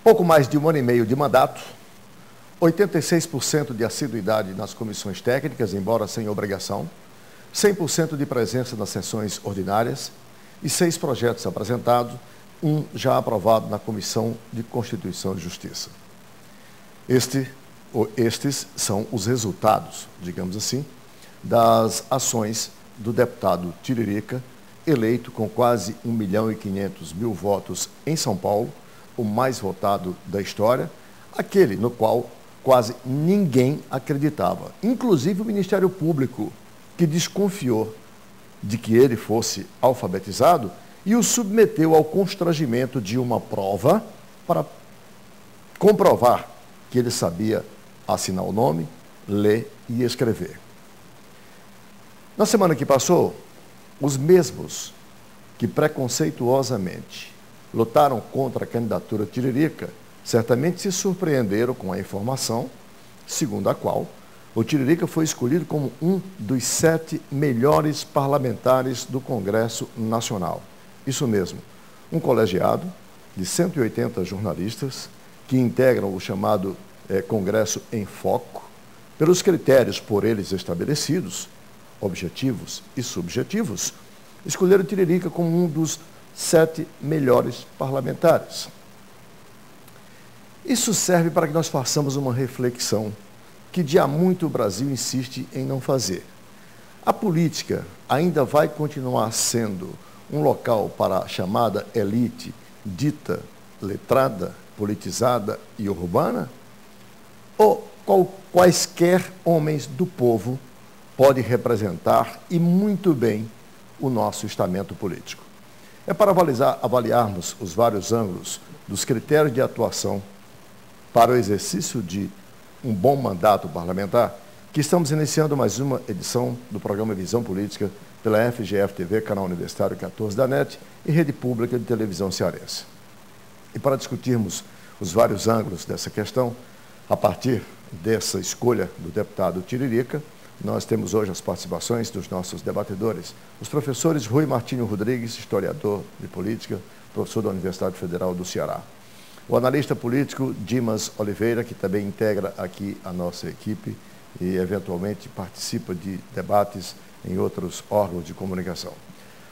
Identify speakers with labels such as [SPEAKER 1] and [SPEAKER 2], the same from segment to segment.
[SPEAKER 1] Pouco mais de 1 ano e meio de mandato, 86% de assiduidade nas comissões técnicas, embora sem obrigação, 100% de presença nas sessões ordinárias e 6 projetos apresentados, um já aprovado na Comissão de Constituição e Justiça. Estes são os resultados, digamos assim, das ações do deputado Tiririca, eleito com quase 1.500.000 votos em São Paulo, o mais votado da história, aquele no qual quase ninguém acreditava, inclusive o Ministério Público, que desconfiou de que ele fosse alfabetizado e o submeteu ao constrangimento de uma prova para comprovar que ele sabia assinar o nome, ler e escrever. Na semana que passou, os mesmos que preconceituosamente lutaram contra a candidatura Tiririca, certamente se surpreenderam com a informação, segundo a qual o Tiririca foi escolhido como um dos 7 melhores parlamentares do Congresso Nacional. Isso mesmo, um colegiado de 180 jornalistas que integram o chamado Congresso em Foco, pelos critérios por eles estabelecidos, objetivos e subjetivos, escolheram Tiririca como um dos 7 melhores parlamentares. Isso serve para que nós façamos uma reflexão que de há muito o Brasil insiste em não fazer. A política ainda vai continuar sendo um local para a chamada elite dita letrada, politizada e urbana? Ou quaisquer homens do povo podem representar e muito bem o nosso estamento político? É para avaliarmos os vários ângulos dos critérios de atuação para o exercício de um bom mandato parlamentar que estamos iniciando mais uma edição do programa Visão Política pela FGF-TV, canal universitário 14 da NET e rede pública de televisão cearense. E para discutirmos os vários ângulos dessa questão, a partir dessa escolha do deputado Tiririca, nós temos hoje as participações dos nossos debatedores, os professores Rui Martinho Rodrigues, historiador de política, professor da Universidade Federal do Ceará. O analista político Dimas Oliveira, que também integra aqui a nossa equipe e eventualmente participa de debates em outros órgãos de comunicação.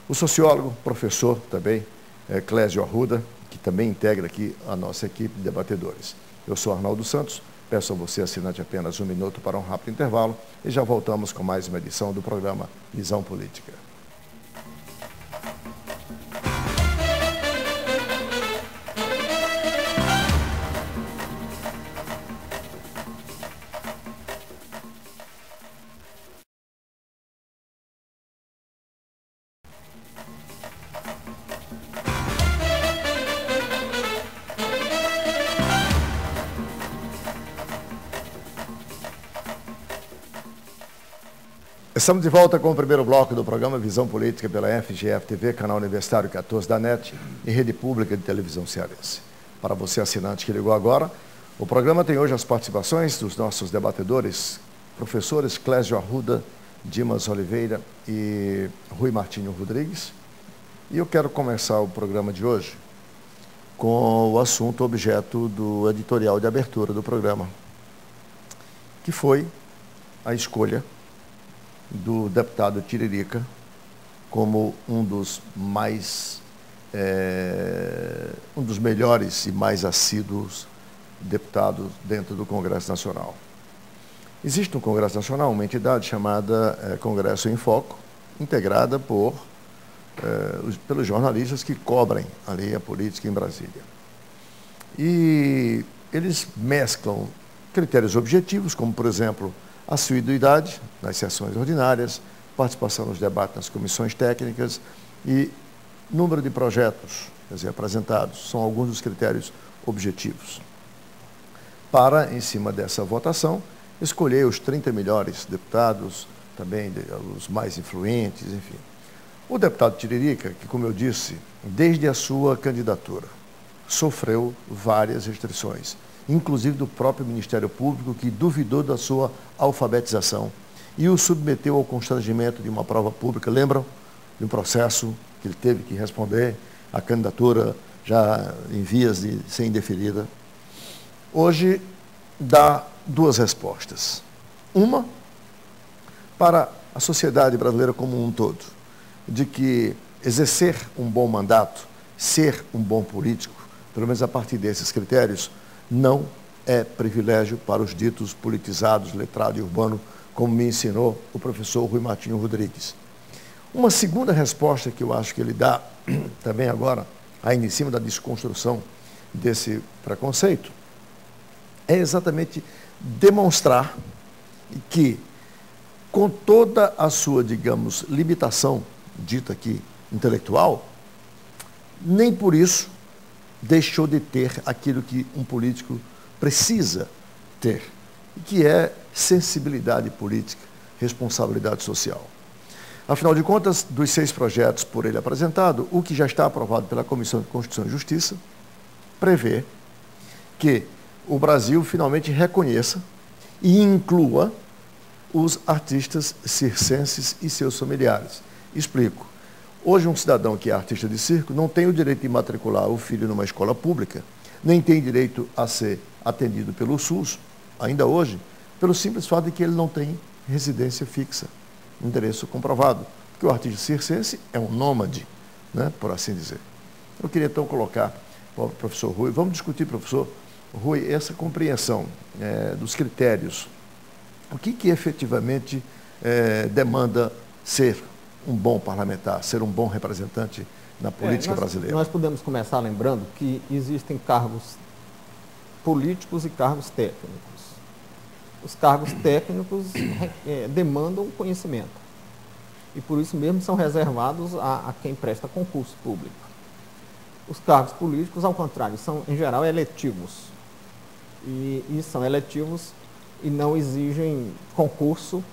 [SPEAKER 1] O sociólogo, professor também, Clésio Arruda, que também integra aqui a nossa equipe de debatedores. Eu sou Arnaldo Santos. Peço a você, assinante, apenas 1 minuto para um rápido intervalo e já voltamos com mais uma edição do programa Visão Política. Estamos de volta com o primeiro bloco do programa Visão Política pela FGF-TV, canal universitário 14 da NET e rede pública de televisão cearense. Para você, assinante que ligou agora, o programa tem hoje as participações dos nossos debatedores, professores Clésio Arruda, Dimas Oliveira e Rui Martinho Rodrigues. E eu quero começar o programa de hoje com o assunto objeto do editorial de abertura do programa, que foi a escolha do deputado Tiririca como um dos melhores e mais assíduos deputados dentro do Congresso Nacional. Existe no Congresso Nacional uma entidade chamada Congresso em Foco, integrada pelos jornalistas que cobrem ali a política em Brasília. E eles mesclam critérios objetivos, como, por exemplo, assiduidade nas sessões ordinárias, participação nos debates nas comissões técnicas e número de projetos, quer dizer, apresentados. São alguns dos critérios objetivos. Para, em cima dessa votação, escolher os 30 melhores deputados também os mais influentes, enfim. O deputado Tiririca, que, como eu disse, desde a sua candidatura, sofreu várias restrições, inclusive do próprio Ministério Público, que duvidou da sua alfabetização e o submeteu ao constrangimento de uma prova pública. Lembram? De um processo que ele teve que responder, a candidatura já em vias de ser indeferida. Hoje, dá duas respostas. Uma, para a sociedade brasileira como um todo, de que exercer um bom mandato, ser um bom político, pelo menos a partir desses critérios, não é privilégio para os ditos politizados, letrado e urbano, como me ensinou o professor Rui Martinho Rodrigues. Uma segunda resposta que eu acho que ele dá também agora, ainda em cima da desconstrução desse preconceito, é exatamente demonstrar que, com toda a sua, digamos, limitação, dita aqui, intelectual, nem por isso deixou de ter aquilo que um político precisa ter, que é sensibilidade política, responsabilidade social. Afinal de contas, dos 6 projetos por ele apresentado, o que já está aprovado pela Comissão de Constituição e Justiça prevê que o Brasil finalmente reconheça e inclua os artistas circenses e seus familiares. Explico. Hoje, um cidadão que é artista de circo não tem o direito de matricular o filho numa escola pública, nem tem direito a ser atendido pelo SUS, ainda hoje, pelo simples fato de que ele não tem residência fixa, endereço comprovado, porque o artista circense é um nômade, né, por assim dizer. Eu queria então colocar para o professor Rui, vamos discutir, professor Rui, essa compreensão dos critérios. O que efetivamente demanda ser um bom parlamentar, ser um bom representante na política brasileira?
[SPEAKER 2] Nós podemos começar lembrando que existem cargos políticos e cargos técnicos. Os cargos técnicos demandam conhecimento e por isso mesmo são reservados a quem presta concurso público. Os cargos políticos, ao contrário, são em geral eletivos e são eletivos e não exigem concurso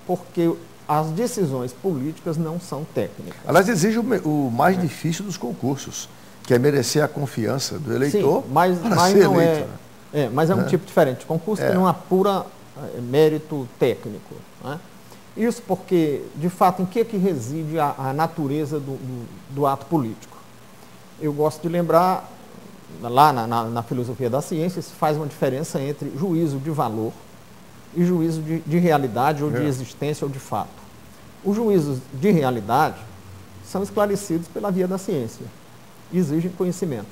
[SPEAKER 2] porque as decisões políticas não são técnicas.
[SPEAKER 1] Aliás, exige o mais difícil dos concursos, que é merecer a confiança do eleitor.
[SPEAKER 2] Sim, mas não eleito, mas é um tipo diferente de concurso que não apura mérito técnico. Né? Isso porque, de fato, em que reside a natureza do ato político? Eu gosto de lembrar, lá na filosofia da ciência, se faz uma diferença entre juízo de valor e juízo de realidade ou de existência ou de fato. Os juízos de realidade são esclarecidos pela via da ciência, exigem conhecimento.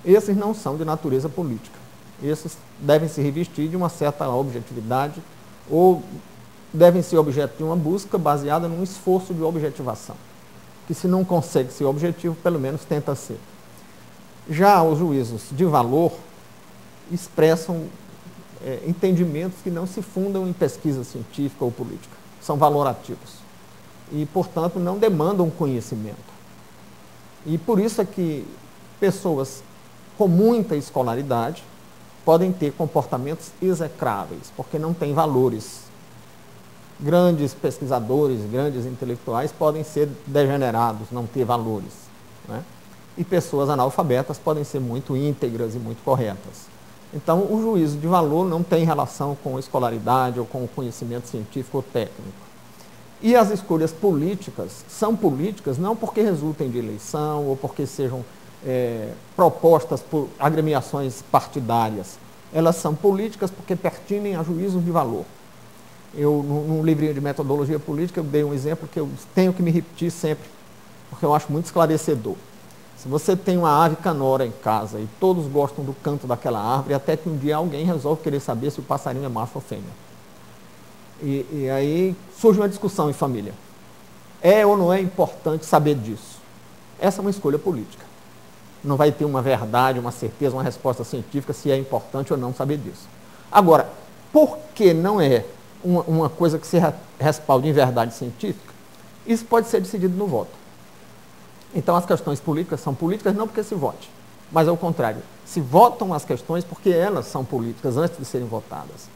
[SPEAKER 2] Esses não são de natureza política. Esses devem se revestir de uma certa objetividade ou devem ser objeto de uma busca baseada num esforço de objetivação, que se não consegue ser objetivo, pelo menos tenta ser. Já os juízos de valor expressam entendimentos que não se fundam em pesquisa científica ou política, são valorativos e, portanto, não demandam conhecimento. E por isso é que pessoas com muita escolaridade podem ter comportamentos execráveis, porque não têm valores. Grandes pesquisadores, grandes intelectuais podem ser degenerados, não ter valores. Né? E pessoas analfabetas podem ser muito íntegras e muito corretas. Então, o juízo de valor não tem relação com escolaridade ou com o conhecimento científico ou técnico. E as escolhas políticas são políticas não porque resultem de eleição ou porque sejam propostas por agremiações partidárias. Elas são políticas porque pertinem a juízo de valor. Eu, num livrinho de metodologia política, eu dei um exemplo que eu tenho que me repetir sempre, porque eu acho muito esclarecedor. Se você tem uma ave canora em casa e todos gostam do canto daquela árvore, até que um dia alguém resolve querer saber se o passarinho é macho ou fêmea. E aí surge uma discussão em família. É ou não é importante saber disso? Essa é uma escolha política. Não vai ter uma verdade, uma certeza, uma resposta científica se é importante ou não saber disso. Agora, por que não é uma coisa que se respalde em verdade científica? Isso pode ser decidido no voto. Então, as questões políticas são políticas não porque se vote, mas ao contrário, se votam as questões porque elas são políticas antes de serem votadas.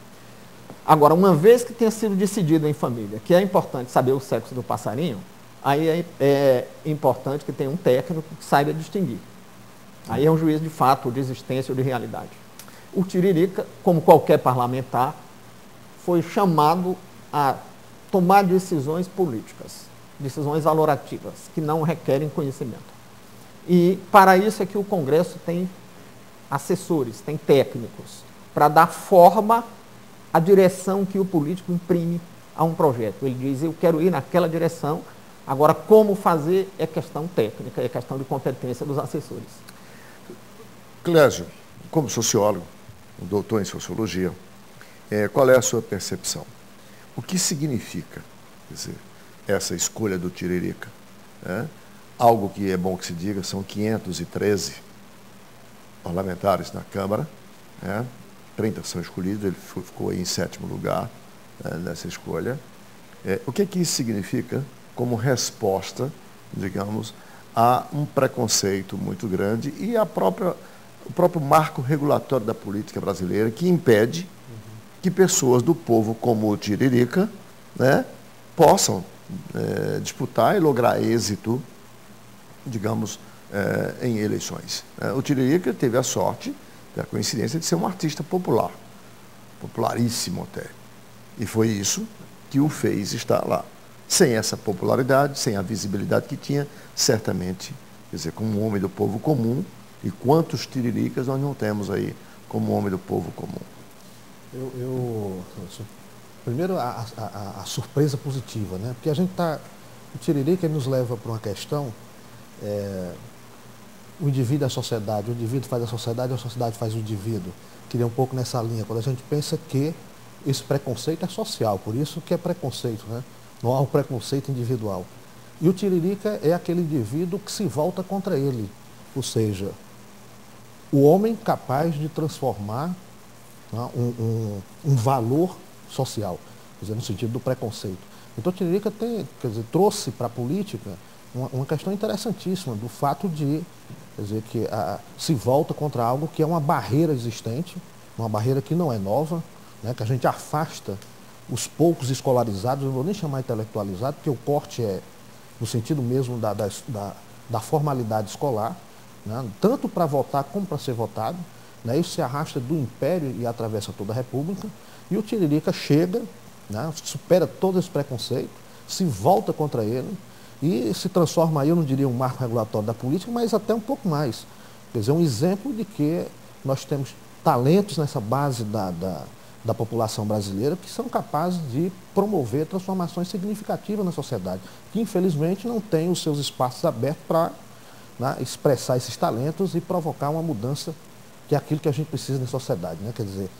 [SPEAKER 2] Agora, uma vez que tenha sido decidido em família que é importante saber o sexo do passarinho, aí é importante que tenha um técnico que saiba distinguir. Aí é um juízo de fato, de existência ou de realidade. O Tiririca, como qualquer parlamentar, foi chamado a tomar decisões políticas, decisões valorativas, que não requerem conhecimento. E para isso é que o Congresso tem assessores, tem técnicos, para dar forma à direção que o político imprime a um projeto. Ele diz, eu quero ir naquela direção, agora como fazer é questão técnica, é questão de competência dos assessores.
[SPEAKER 1] Clésio, como sociólogo, um doutor em sociologia, qual é a sua percepção? O que significa, quer dizer, essa escolha do Tiririca? Algo que é bom que se diga, são 513 parlamentares na Câmara, 30 são escolhidos, ele ficou aí em 7º lugar nessa escolha. O que isso significa como resposta, digamos, a um preconceito muito grande e o próprio marco regulatório da política brasileira que impede que pessoas do povo como o Tiririca possam disputar e lograr êxito, digamos, em eleições. O Tiririca teve a sorte, a coincidência de ser um artista popular, popularíssimo até. E foi isso que o fez estar lá. Sem essa popularidade, sem a visibilidade que tinha, certamente, quer dizer, como um homem do povo comum, e quantos Tiriricas nós não temos aí como homem do povo comum?
[SPEAKER 3] Primeiro, a surpresa positiva, né? Porque a gente está... O Tiririca nos leva para uma questão... o indivíduo é a sociedade, o indivíduo faz a sociedade faz o indivíduo. Queria um pouco nessa linha, quando a gente pensa que esse preconceito é social, por isso que é preconceito, né? Não há o preconceito individual. E o Tiririca é aquele indivíduo que se volta contra ele, ou seja, o homem capaz de transformar um valor social, quer dizer, no sentido do preconceito. Então o Tiririca trouxe para a política uma questão interessantíssima do fato de, quer dizer, que se volta contra algo que é uma barreira existente, uma barreira que não é nova, né, que a gente afasta os poucos escolarizados, não vou nem chamar intelectualizado, porque o corte é no sentido mesmo da formalidade escolar, né, tanto para votar como para ser votado, né, isso se arrasta do Império e atravessa toda a República, e o Tiririca chega, né, supera todo esse preconceito, se volta contra ele, e se transforma aí, eu não diria um marco regulatório da política, mas até um pouco mais. Quer dizer, um exemplo de que nós temos talentos nessa base da população brasileira que são capazes de promover transformações significativas na sociedade, que infelizmente não tem os seus espaços abertos para expressar esses talentos e provocar uma mudança, que é aquilo que a gente precisa na sociedade, né? Quer dizer,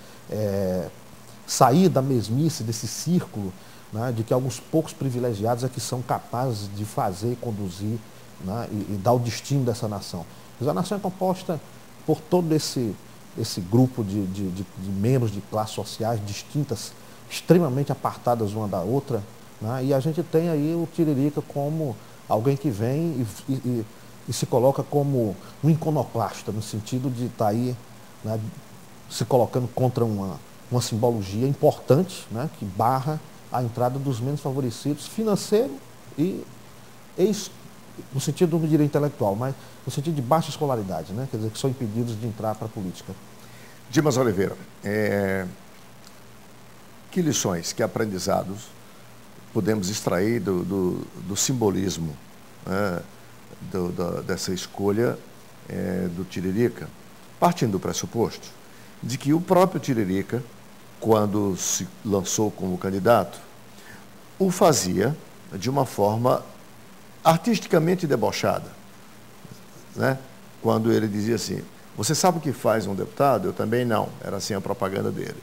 [SPEAKER 3] sair da mesmice, desse círculo, né, de que alguns poucos privilegiados é que são capazes de fazer e conduzir, né, e dar o destino dessa nação. Mas a nação é composta por todo esse grupo de membros de classes sociais distintas, extremamente apartadas uma da outra, né, e a gente tem aí o Tiririca como alguém que vem e se coloca como um iconoclasta, no sentido de estar aí, né, se colocando contra uma simbologia importante, né, que barra a entrada dos menos favorecidos, financeiro e no sentido, não diria intelectual, mas no sentido de baixa escolaridade, né? Quer dizer, que são impedidos de entrar para a política.
[SPEAKER 1] Dimas Oliveira, que lições, que aprendizados podemos extrair do simbolismo, né, dessa escolha do Tiririca, partindo do pressuposto de que o próprio Tiririca, quando se lançou como candidato, o fazia de uma forma artisticamente debochada, né? Quando ele dizia assim, você sabe o que faz um deputado? Eu também não. Era assim a propaganda dele.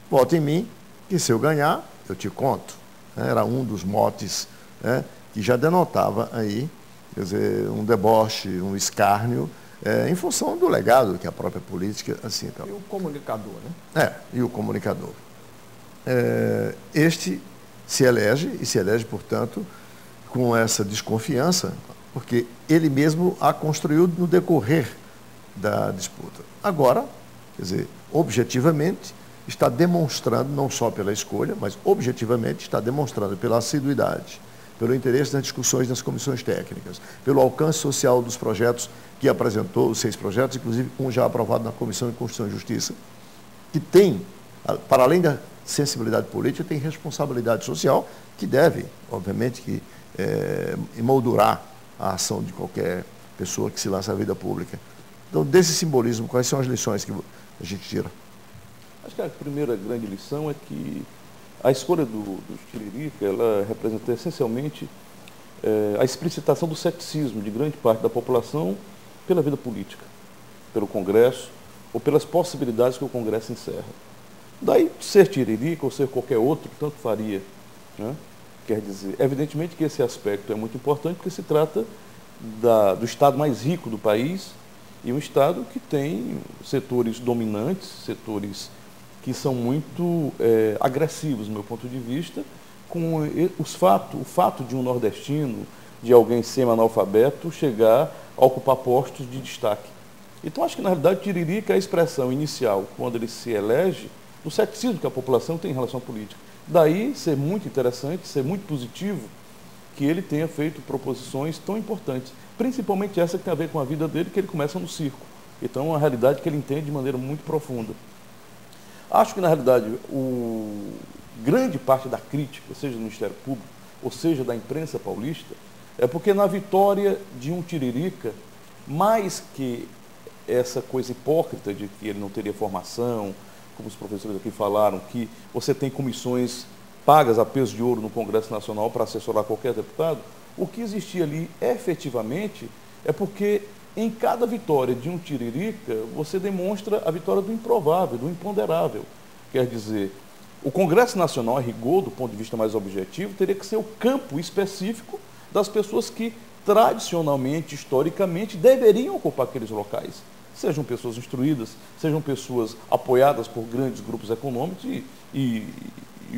[SPEAKER 1] Vote em mim, que se eu ganhar, eu te conto. Era um dos motes, né, que já denotava aí, quer dizer, um deboche, um escárnio, em função do legado que a própria política assim. Então.
[SPEAKER 2] E o comunicador, né?
[SPEAKER 1] E o comunicador. Este se elege, portanto, com essa desconfiança, porque ele mesmo a construiu no decorrer da disputa. Agora, quer dizer, objetivamente, está demonstrando, não só pela escolha, mas objetivamente está demonstrando pela assiduidade, pelo interesse nas discussões das comissões técnicas, pelo alcance social dos projetos que apresentou, os 6 projetos, inclusive um já aprovado na Comissão de Constituição e Justiça, que tem, para além da sensibilidade política, tem responsabilidade social que deve, obviamente, que emoldurar a ação de qualquer pessoa que se lança à vida pública. Então, desse simbolismo, quais são as lições que a gente tira?
[SPEAKER 4] Acho que a primeira grande lição é que a escolha do Tiririca, ela representa essencialmente a explicitação do ceticismo de grande parte da população pela vida política, pelo Congresso, ou pelas possibilidades que o Congresso encerra. Daí, ser Tiririca ou ser qualquer outro, tanto faria, né? Quer dizer, evidentemente que esse aspecto é muito importante, porque se trata do estado mais rico do país, e um estado que tem setores dominantes, setores que são muito agressivos, do meu ponto de vista, com o fato de um nordestino, de alguém semi-analfabeto, chegar a ocupar postos de destaque. Então, acho que, na realidade, Tiririca é a expressão inicial, quando ele se elege, do ceticismo que a população tem em relação à política. Daí, ser muito interessante, ser muito positivo, que ele tenha feito proposições tão importantes, principalmente essa que tem a ver com a vida dele, que ele começa no circo. Então, é uma realidade que ele entende de maneira muito profunda. Acho que, na realidade, grande parte da crítica, seja do Ministério Público, ou seja da imprensa paulista, é porque na vitória de um Tiririca, mais que essa coisa hipócrita de que ele não teria formação, como os professores aqui falaram, que você tem comissões pagas a peso de ouro no Congresso Nacional para assessorar qualquer deputado, o que existia ali efetivamente é porque em cada vitória de um Tiririca, você demonstra a vitória do improvável, do imponderável. Quer dizer, o Congresso Nacional, a rigor, do ponto de vista mais objetivo, teria que ser o campo específico das pessoas que, tradicionalmente, historicamente, deveriam ocupar aqueles locais. Sejam pessoas instruídas, sejam pessoas apoiadas por grandes grupos econômicos e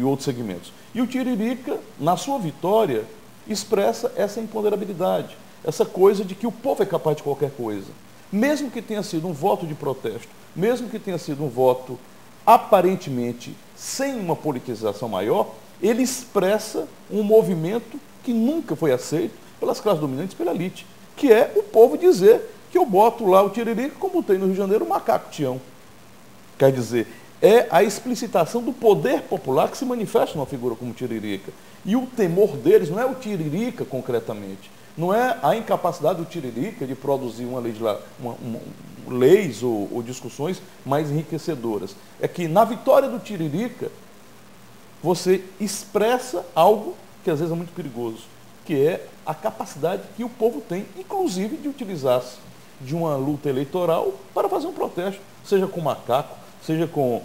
[SPEAKER 4] outros segmentos. E o Tiririca, na sua vitória, expressa essa imponderabilidade, essa coisa de que o povo é capaz de qualquer coisa. Mesmo que tenha sido um voto de protesto, mesmo que tenha sido um voto aparentemente sem uma politização maior, ele expressa um movimento que nunca foi aceito pelas classes dominantes, pela elite, que é o povo dizer que eu boto lá o Tiririca, como tem no Rio de Janeiro, o macaco Tião. Quer dizer, é a explicitação do poder popular que se manifesta numa figura como Tiririca. E o temor deles não é o Tiririca concretamente, não é a incapacidade do Tiririca de produzir leis ou discussões mais enriquecedoras. É que na vitória do Tiririca, você expressa algo que às vezes é muito perigoso, que é a capacidade que o povo tem, inclusive, de utilizar-se de uma luta eleitoral para fazer um protesto, seja com macaco, seja com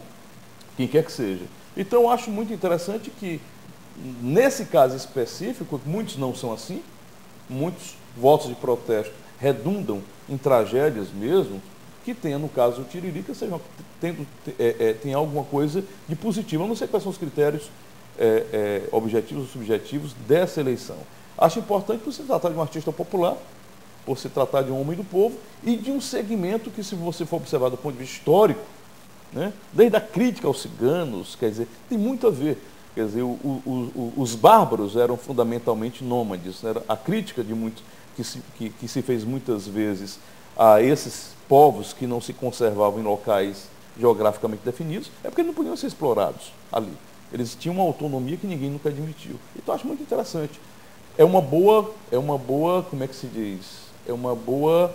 [SPEAKER 4] quem quer que seja. Então, eu acho muito interessante que, nesse caso específico, muitos não são assim, muitos votos de protesto redundam em tragédias mesmo, que tenha, no caso do Tiririca, tem alguma coisa de positivo. Eu não sei quais são os critérios objetivos ou subjetivos dessa eleição. Acho importante por se tratar de um artista popular, por se tratar de um homem do povo e de um segmento que, se você for observar do ponto de vista histórico, né, desde a crítica aos ciganos, quer dizer, tem muito a ver. Quer dizer, os bárbaros eram fundamentalmente nômades. Era a crítica de muitos que se fez muitas vezes a esses povos que não se conservavam em locais geograficamente definidos, é porque não podiam ser explorados ali. Eles tinham uma autonomia que ninguém nunca admitiu. Então, acho muito interessante. É uma boa, como é que se diz? É uma boa,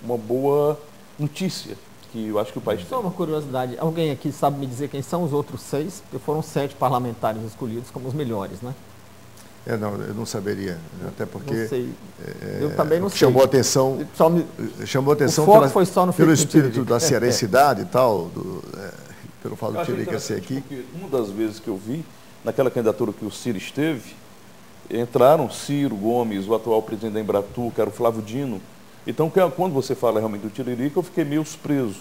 [SPEAKER 4] uma boa notícia que eu acho que o país tem.
[SPEAKER 2] Só uma curiosidade, alguém aqui sabe me dizer quem são os outros 6? Porque foram 7 parlamentares escolhidos como os melhores, né?
[SPEAKER 1] Não, eu não saberia, até porque
[SPEAKER 2] não sei. Eu também não sei.
[SPEAKER 1] Chamou atenção
[SPEAKER 2] o foco foi só no
[SPEAKER 1] pelo espírito da cearensidade e tal, pelo fato do Tiririca ser aqui.
[SPEAKER 4] Uma das vezes que eu vi, naquela candidatura que o Ciro esteve, entraram Ciro Gomes, o atual presidente da Embratur, que era o Flávio Dino. Então, quando você fala realmente do Tiririca, eu fiquei meio surpreso,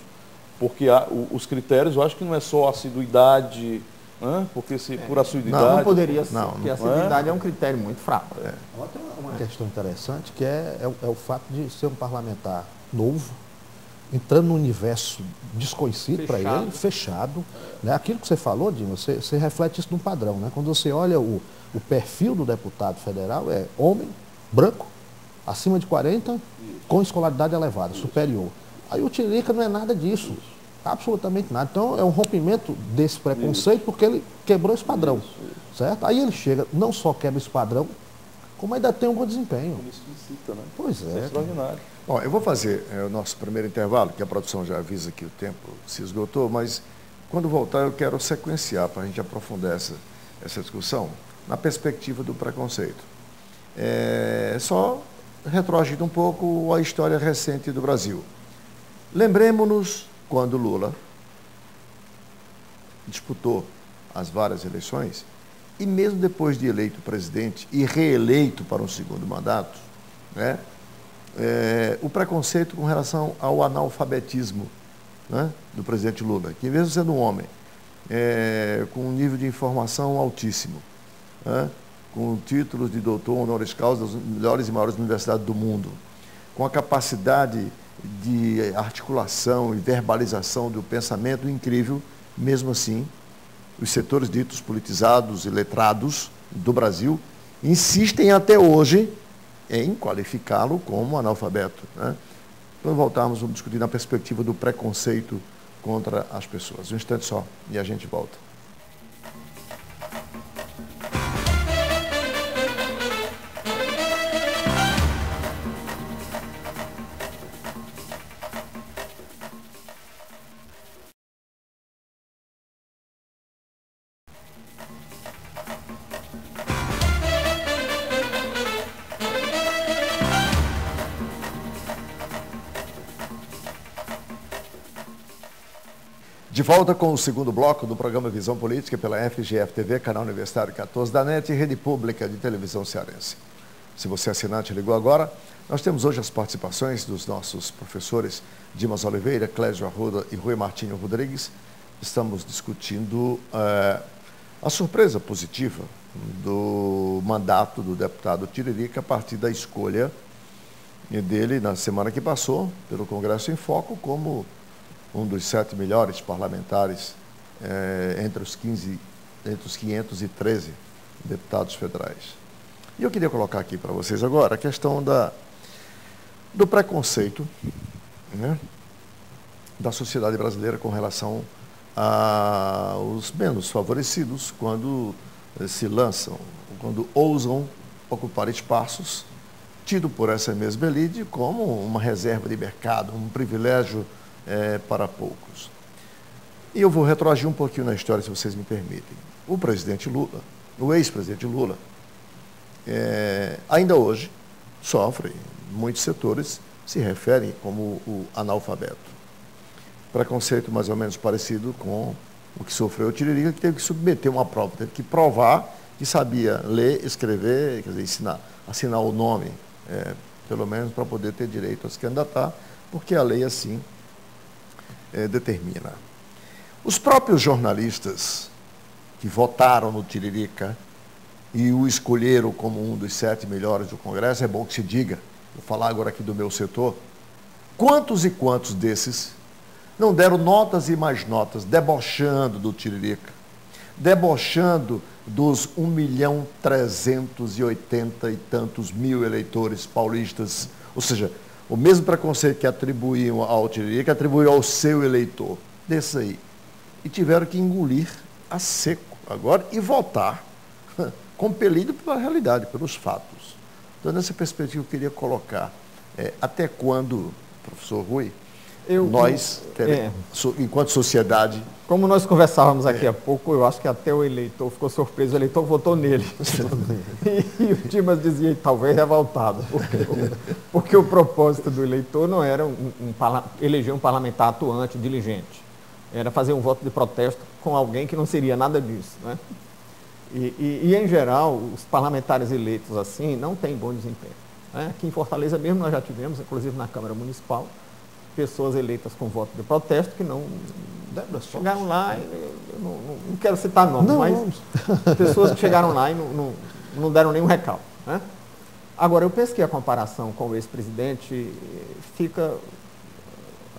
[SPEAKER 4] porque os critérios, eu acho que não é só assiduidade, porque se por assiduidade...
[SPEAKER 2] Não poderia ser, porque a assiduidade é um critério muito fraco.
[SPEAKER 3] Outra uma questão interessante, que é o fato de ser um parlamentar novo entrando num universo desconhecido para ele, fechado. Né? Aquilo que você falou, Dima, você reflete isso num padrão. Né? Quando você olha o perfil do deputado federal, é homem, branco, acima de 40, com escolaridade elevada, superior. Aí o Tiririca não é nada disso, absolutamente nada. Então é um rompimento desse preconceito, porque ele quebrou esse padrão, certo? Aí ele chega, não só quebra esse padrão, como ainda tem um bom desempenho.
[SPEAKER 4] Explicita, né?
[SPEAKER 3] Pois é.
[SPEAKER 4] É extraordinário.
[SPEAKER 1] Bom, eu vou fazer o nosso primeiro intervalo, que a produção já avisa que o tempo se esgotou, mas quando voltar eu quero sequenciar para a gente aprofundar essa discussão na perspectiva do preconceito. Só retroagindo um pouco a história recente do Brasil. Lembremos-nos quando Lula disputou as várias eleições e mesmo depois de eleito presidente e reeleito para um segundo mandato, né, o preconceito com relação ao analfabetismo, né, do presidente Lula, que mesmo sendo um homem com um nível de informação altíssimo, né, com títulos de doutor honoris causa das melhores e maiores universidades do mundo, com a capacidade de articulação e verbalização do pensamento incrível, mesmo assim, os setores ditos politizados e letrados do Brasil insistem até hoje em qualificá-lo como analfabeto. Né? Quando voltarmos, vamos discutir na perspectiva do preconceito contra as pessoas. Um instante só e a gente volta. De volta com o segundo bloco do programa Visão Política pela FGF-TV, canal Universitário 14 da NET e Rede Pública de Televisão Cearense. Se você é assinante ligou agora, nós temos hoje as participações dos nossos professores Dimas Oliveira, Clésio Arruda e Rui Martinho Rodrigues. Estamos discutindo a surpresa positiva do mandato do deputado Tiririca a partir da escolha dele na semana que passou pelo Congresso em Foco como um dos 7 melhores parlamentares entre os 513 deputados federais. E eu queria colocar aqui para vocês agora a questão do preconceito, né, da sociedade brasileira com relação aos menos favorecidos quando se lançam, quando ousam ocupar espaços tido por essa mesma elite como uma reserva de mercado, um privilégio para poucos. E eu vou retroagir um pouquinho na história, se vocês me permitem. O presidente Lula, o ex-presidente Lula, ainda hoje sofre, muitos setores se referem como o analfabeto. Preconceito mais ou menos parecido com o que sofreu o Tiririca, que teve que submeter uma prova, teve que provar que sabia ler, escrever, quer dizer, assinar o nome, pelo menos para poder ter direito a se candidatar, porque a lei assim determina. Os próprios jornalistas que votaram no Tiririca e o escolheram como um dos 7 melhores do Congresso, é bom que se diga, vou falar agora aqui do meu setor, quantos e quantos desses não deram notas e mais notas, debochando do Tiririca, debochando dos 1.380.000 e tantos mil eleitores paulistas, ou seja, o mesmo preconceito que atribuíam ao Tiririca, atribuíam ao seu eleitor, desse aí. E tiveram que engolir a seco agora e votar, compelido pela realidade, pelos fatos. Então, nessa perspectiva, eu queria colocar até quando, professor Rui, nós, enquanto sociedade...
[SPEAKER 2] Como nós conversávamos aqui há pouco, eu acho que até o eleitor ficou surpreso, o eleitor votou nele. E o Dimas dizia, talvez revoltado, porque o propósito do eleitor não era eleger um parlamentar atuante, diligente. Era fazer um voto de protesto com alguém que não seria nada disso, né? E em geral, os parlamentares eleitos assim não têm bom desempenho, né? Aqui em Fortaleza mesmo nós já tivemos, inclusive na Câmara Municipal, pessoas eleitas com voto de protesto que não chegaram lá, não quero citar nomes, mas pessoas que chegaram lá e não deram nenhum recalque, né? Agora, eu penso que a comparação com o ex-presidente fica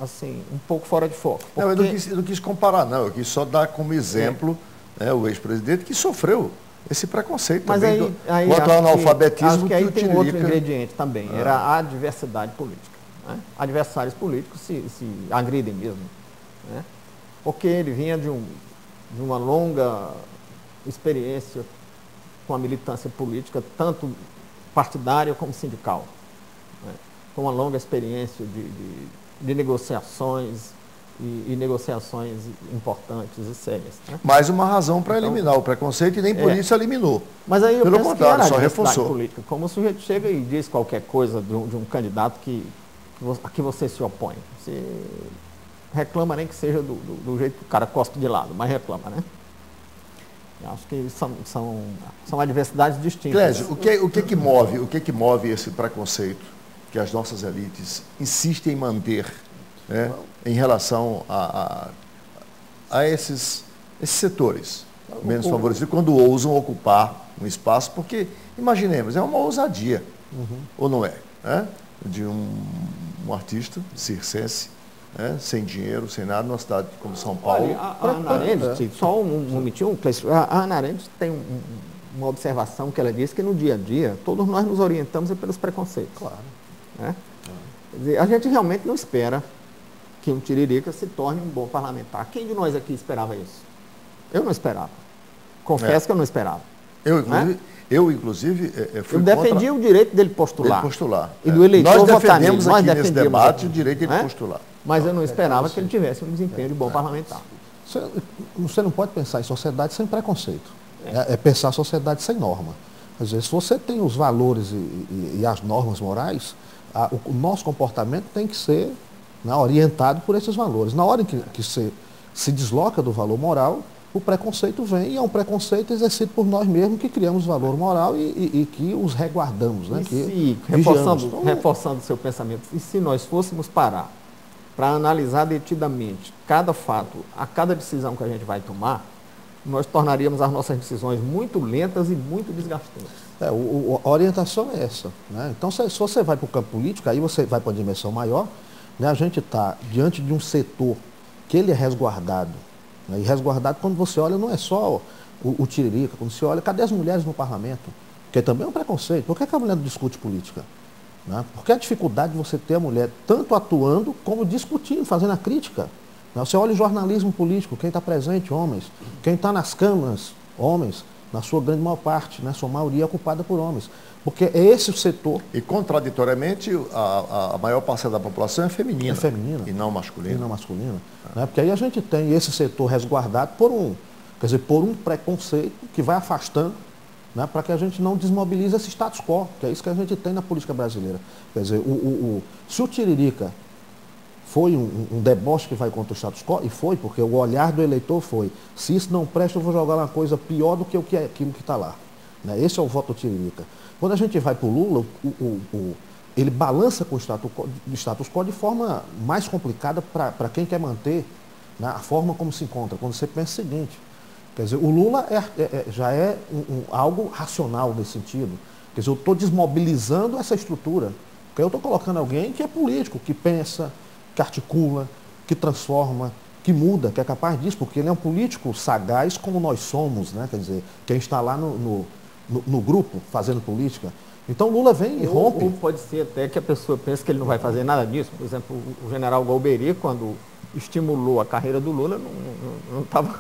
[SPEAKER 2] assim, um pouco fora de foco.
[SPEAKER 1] Não, eu não quis comparar, não. Eu quis só dar como exemplo o ex-presidente que sofreu esse preconceito
[SPEAKER 2] mas
[SPEAKER 1] também
[SPEAKER 2] aí
[SPEAKER 1] quanto ao analfabetismo.
[SPEAKER 2] Acho que aí tem um outro
[SPEAKER 1] Tiririca...
[SPEAKER 2] ingrediente também, era a adversidade política. Né? Adversários políticos se agridem mesmo. Né? Porque ele vinha de uma longa experiência com a militância política, tanto partidária como sindical. Né? Com uma longa experiência de negociações e negociações importantes e sérias. Né?
[SPEAKER 1] Mais uma razão para eliminar o preconceito e nem por isso eliminou.
[SPEAKER 2] Mas aí eu
[SPEAKER 1] Pelo
[SPEAKER 2] penso
[SPEAKER 1] contrário,
[SPEAKER 2] que era
[SPEAKER 1] só reforçou.
[SPEAKER 2] Política. Como o sujeito chega e diz qualquer coisa de um candidato a que você se opõe. Você reclama, nem que seja do jeito que o cara cospe de lado, mas reclama, né? Eu acho que são adversidades distintas.
[SPEAKER 1] Clésio, o que move esse preconceito que as nossas elites insistem em manter, né, em relação a esses setores menos favorecidos, quando ousam ocupar um espaço, porque, imaginemos, é uma ousadia, ou não é? Né? De um artista circense, né, sem dinheiro, sem nada, numa cidade como São Paulo.
[SPEAKER 2] Olha, a Ana Arendt, só um momentinho, a Ana Arendt tem uma observação que ela diz que no dia a dia, todos nós nos orientamos pelos preconceitos.
[SPEAKER 3] Claro.
[SPEAKER 2] Né? Quer dizer, a gente realmente não espera que um Tiririca se torne um bom parlamentar. Quem de nós aqui esperava isso? Eu não esperava. Confesso que eu não esperava.
[SPEAKER 1] Eu, inclusive, fui
[SPEAKER 2] eu defendia
[SPEAKER 1] contra
[SPEAKER 2] o direito dele postular.
[SPEAKER 1] E
[SPEAKER 2] do eleitor
[SPEAKER 1] nós
[SPEAKER 2] votar
[SPEAKER 1] defendemos
[SPEAKER 2] nele.
[SPEAKER 1] aqui nesse debate o direito dele postular.
[SPEAKER 2] Mas eu não esperava que ele tivesse um desempenho de bom parlamentar.
[SPEAKER 3] Você não pode pensar em sociedade sem preconceito. É pensar a sociedade sem norma. Às vezes, se você tem os valores e as normas morais, o nosso comportamento tem que ser, né, orientado por esses valores. Na hora em que você se desloca do valor moral, o preconceito vem, e é um preconceito exercido por nós mesmos que criamos valor moral e que os reguardamos. Né,
[SPEAKER 2] reforçando o seu pensamento, e se nós fôssemos parar para analisar detidamente cada fato, a cada decisão que a gente vai tomar, nós tornaríamos as nossas decisões muito lentas e muito desgastantes.
[SPEAKER 3] A orientação é essa. Né? Então, se você vai para o campo político, aí você vai para uma dimensão maior, né? A gente está diante de um setor que ele é resguardado. Né? E resguardado, quando você olha, não é só o Tiririca, quando você olha, cadê as mulheres no parlamento? Que também é um preconceito. Por que a mulher não discute política? Né? Porque a dificuldade de você ter a mulher tanto atuando como discutindo, fazendo a crítica. Né? Você olha o jornalismo político, quem está presente, homens. Quem está nas câmaras, homens. Na sua grande maior parte, né? Sua maioria é ocupada por homens. Porque é esse o setor.
[SPEAKER 1] E, contraditoriamente, a maior parcela da população é feminina.
[SPEAKER 3] É feminina.
[SPEAKER 1] E não masculina.
[SPEAKER 3] E não masculina. Né? Porque aí a gente tem esse setor resguardado por um preconceito que vai afastando, né? Para que a gente não desmobilize esse status quo, que é isso que a gente tem na política brasileira. Quer dizer, se o Tiririca foi um deboche que vai contra o status quo, e foi, porque o olhar do eleitor foi, se isso não presta, eu vou jogar uma coisa pior do que aquilo que está lá. Né? Esse é o voto do Tiririca. Quando a gente vai para o Lula, ele balança com o status quo de forma mais complicada para quem quer manter, né, a forma como se encontra. Quando você pensa o seguinte, quer dizer, o Lula já é algo racional nesse sentido. Quer dizer, eu estou desmobilizando essa estrutura. Porque eu estou colocando alguém que é político, que pensa, que articula, que transforma, que muda, que é capaz disso, porque ele é um político sagaz como nós somos, né? Quer dizer, quem está lá no grupo fazendo política. Então Lula vem e rompe.
[SPEAKER 2] Ou pode ser até que a pessoa pense que ele não vai fazer nada disso. Por exemplo, o general Golbery, quando estimulou a carreira do Lula, não estava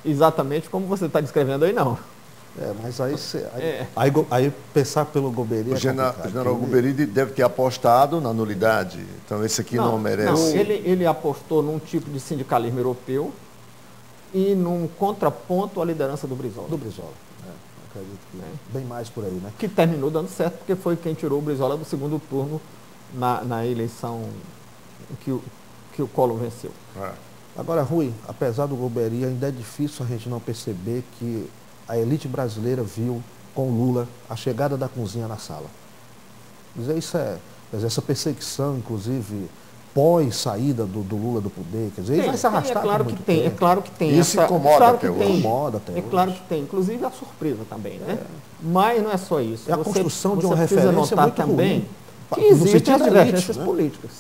[SPEAKER 2] exatamente como você está descrevendo aí, não.
[SPEAKER 3] Mas aí pensar pelo Golbery
[SPEAKER 1] o general Golbery deve ter apostado na nulidade. Então esse aqui não merece.
[SPEAKER 2] Não, ele apostou num tipo de sindicalismo europeu e num contraponto à liderança do Brizola.
[SPEAKER 3] Acredito que bem mais por aí, né?
[SPEAKER 2] Que terminou dando certo, porque foi quem tirou o Brizola do segundo turno na eleição que o Collor venceu.
[SPEAKER 3] Agora, Rui, apesar do Golbery, ainda é difícil a gente não perceber que a elite brasileira viu com Lula a chegada da cozinha na sala. Essa perseguição, inclusive, pós-saída do Lula do poder, quer dizer, vai se arrastar.
[SPEAKER 2] É claro que tem.
[SPEAKER 1] Isso incomoda até hoje.
[SPEAKER 2] É claro que tem. Inclusive a surpresa também, né? Mas não é só isso.
[SPEAKER 3] É a construção de uma referência muito
[SPEAKER 2] também
[SPEAKER 3] ruim.
[SPEAKER 2] Que existem as divergências políticas.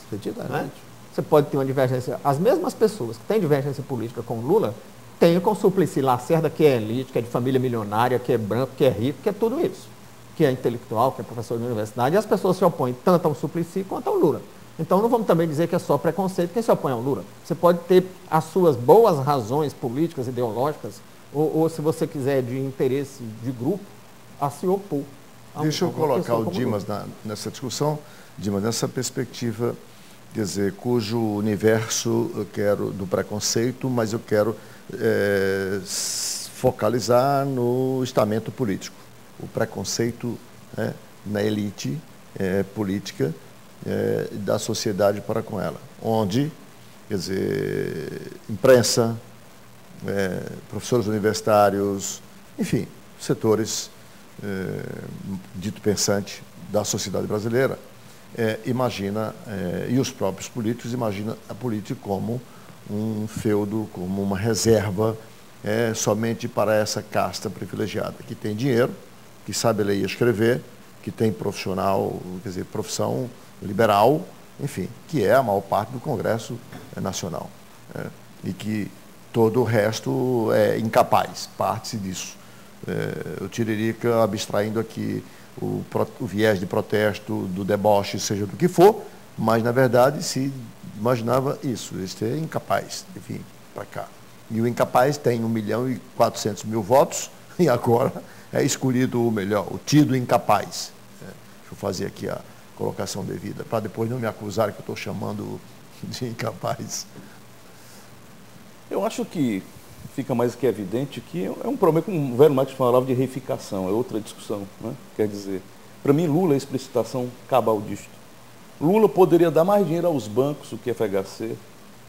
[SPEAKER 2] Você pode ter uma divergência. As mesmas pessoas que têm divergência política com o Lula, têm com o Suplicy Lacerda, que é elite, que é de família milionária, que é branco, que é rico, que é tudo isso. Que é intelectual, que é professor de universidade, e as pessoas se opõem tanto ao Suplicy quanto ao Lula. Então não vamos também dizer que é só preconceito quem se opõe ao Lula. Você pode ter as suas boas razões políticas, ideológicas, ou se você quiser, de interesse de grupo, a se opor.
[SPEAKER 1] Deixa eu colocar o Dimas nessa discussão, Dimas, nessa perspectiva, quer dizer, cujo universo eu quero do preconceito, mas eu quero focalizar no estamento político. O preconceito na elite política da sociedade para com ela, onde, quer dizer, imprensa, professores universitários, enfim, setores dito pensante da sociedade brasileira, imagina, e os próprios políticos imaginam a política como um feudo, como uma reserva somente para essa casta privilegiada, que tem dinheiro, que sabe ler e escrever, que tem profissional, quer dizer, profissão liberal, enfim, que é a maior parte do Congresso Nacional. E que todo o resto é incapaz, parte-se disso. O Tiririca abstraindo aqui o viés de protesto, do deboche, seja do que for, mas, na verdade, se imaginava isso, este é incapaz de vir para cá. E o incapaz tem 1.400.000 votos e agora é escolhido o melhor, o tido incapaz. Deixa eu fazer aqui a colocação devida, para depois não me acusarem que eu estou chamando de incapaz.
[SPEAKER 4] Eu acho que fica mais que evidente que é um problema, como o velho Marx falava de reificação, é outra discussão, né? Quer dizer, para mim Lula é a explicitação cabal disto. Lula poderia dar mais dinheiro aos bancos do que a FHC,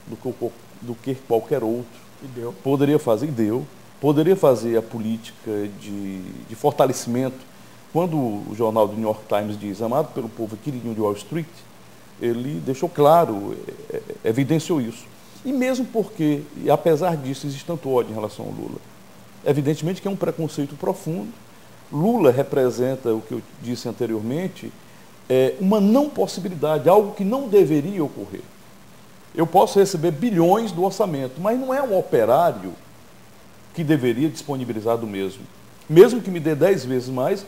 [SPEAKER 4] do que qualquer outro.
[SPEAKER 2] E deu.
[SPEAKER 4] Poderia fazer, e deu. Poderia fazer a política de fortalecimento. Quando o jornal do New York Times diz, amado pelo povo, queridinho de Wall Street, ele deixou claro, evidenciou isso. E mesmo porque, e apesar disso, existe tanto ódio em relação ao Lula. Evidentemente que é um preconceito profundo. Lula representa, o que eu disse anteriormente, uma não possibilidade, algo que não deveria ocorrer. Eu posso receber bilhões do orçamento, mas não é um operário que deveria disponibilizar do mesmo. Mesmo que me dê 10 vezes mais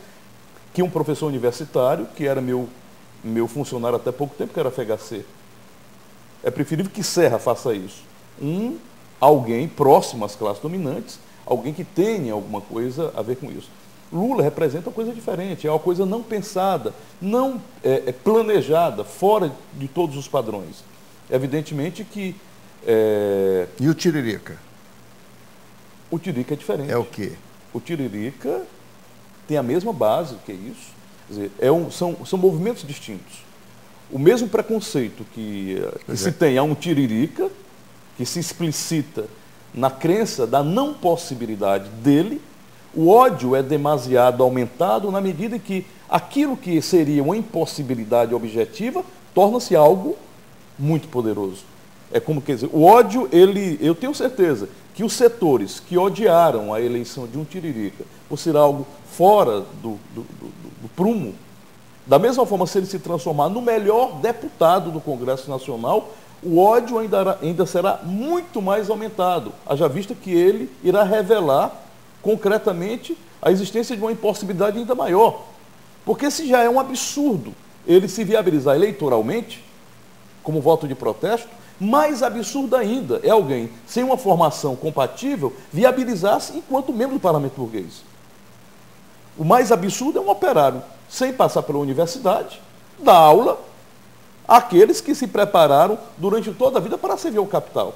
[SPEAKER 4] que um professor universitário, que era meu funcionário até pouco tempo, que era FHC. É preferível que Serra faça isso. Alguém próximo às classes dominantes, alguém que tenha alguma coisa a ver com isso. Lula representa uma coisa diferente, é uma coisa não pensada, não planejada, fora de todos os padrões. Evidentemente que...
[SPEAKER 1] E o Tiririca?
[SPEAKER 4] O Tiririca é diferente.
[SPEAKER 1] É o quê?
[SPEAKER 4] O Tiririca tem a mesma base, que é isso. Quer dizer, são movimentos distintos. O mesmo preconceito que se tem a um Tiririca, que se explicita na crença da não possibilidade dele, o ódio é demasiado aumentado na medida que aquilo que seria uma impossibilidade objetiva torna-se algo muito poderoso. É como, quer dizer, o ódio, eu tenho certeza que os setores que odiaram a eleição de um Tiririca por ser algo fora do prumo, da mesma forma, se ele se transformar no melhor deputado do Congresso Nacional, o ódio ainda será muito mais aumentado, haja vista que ele irá revelar concretamente a existência de uma impossibilidade ainda maior. Porque se já é um absurdo ele se viabilizar eleitoralmente, como voto de protesto, mais absurdo ainda é alguém sem uma formação compatível viabilizar-se enquanto membro do parlamento burguês. O mais absurdo é um operário, sem passar pela universidade, dar aula àqueles que se prepararam durante toda a vida para servir ao capital.